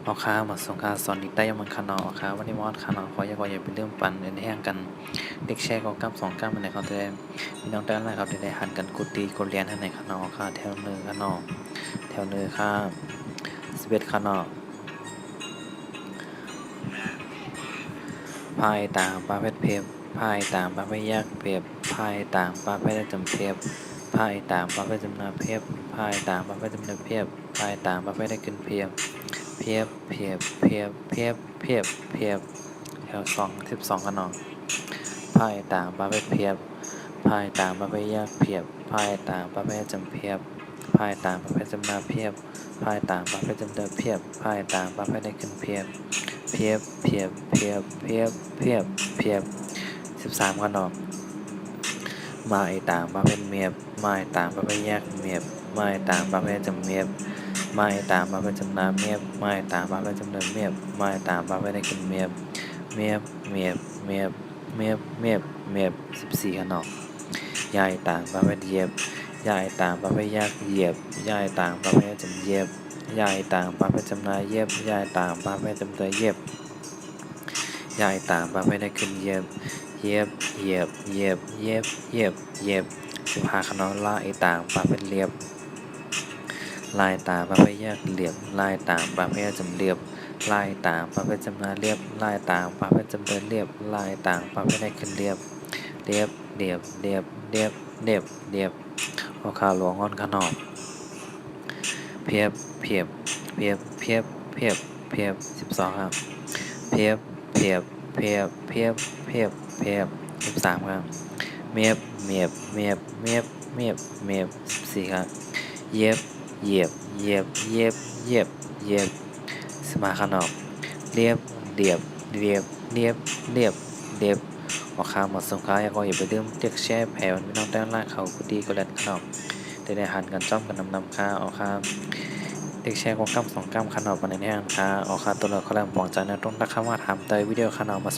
เอาค้ามาส่งค้าสอนอีกได้ยังมันขนอค้าวันนี้มอดขนอขออย่าก็อย่าเป็นเรื่องปั่นเอ็นแห้งกันเด็กแช่ก็กำสองกำมันไหนเขาจะได้พี่น้องแต่ละเขาจะได้หันกันกุฏิกุเรียนให้ในขนอค่ะแถวเนื้อขนอแถวเนื้อค่ะ11ขนอพายต่างประเภทเพบพายต่างประเภทแยกเพบพายต่างประเภทจำเพบพายต่างประเภทจำนาเพบพายต่างประเภทจำนาเพบพายต่างประเภทได้ขึ้นเพียบเพียบเพียบเพียบเพียบเพียบเพียบแถว12ขนอพายต่างประเภทเพียบพายต่างประเภทแยกเพียบพายต่างประเภทจำเพียบพายต่างประเภทจำนาเพียบพายต่างประเภทจำเดิมเพียบพายต่างประเภทได้ขึ้นเพียบเพียบเพียบเพียบเพียบเพียบเพียบ13ขนอไม้ต่างประเภทเมียบไม้ต่างประเภทแยกเมียบไม้ต่างประเภทจำเมียบไม้ต่างประเภทจำนาเมียบไม้ต่างประเภทจำเดิมเมียบไม้ต่างประเภทได้ขึ้นเมียบเมียบเมียบเมียบเมียบเมียบเมียบ14ขนอยายต่างประเภทเย็บยายต่างประเภทแยกเหยียบยายต่างประเภทจำเย็บยายต่างประเภทจำนาเย็บยายต่างประเภทจำเตยเย็บยายต่างประเภทได้ขึ้นเย็บเย็บเย็บเย็บเย็บเย็บเย็บ15ขนลายต่างประเภทเรียบลายต่างประเภทแยกเรียบลายต่างประเภทจำเรียบลายต่างประเภทจำนาเรียบลายต่างประเภทจำเดินเรียบลายต่างประเภทได้ขึ้นเรียบเรียบเรียบเรียบเรียบเรียบเรียบเอาขาหลวงงอนขนอเพียบเพียบเพียบเพียบเพียบเพียบ12ครับเพียบเพียบเพียบเพียบเพียบเพียบ13ครับเมียบเมียบเมียบเมียบเมียบเมียบ14ครับเย็บเหยียบเหยียบเย็บเย็บเย็บ15ขนอเรียบเรียบเรียบเรียบเรียบเรียบออกข้าวหมดสงค้าก็อย่าไปดื่มเด็กแช่แผ่วไม่ต้องแต่งร่างเขากุฏิก็แลนขนมได้หันกันจ้อมกันนำค้าออกข้าวเด็กแช่ก็กำ2กำขนมมาในแห้งค้าออกข้าวตัวเราเขาแรงปองใจนะต้องรักข้าวมาทำเตยวิดีโอขนมมา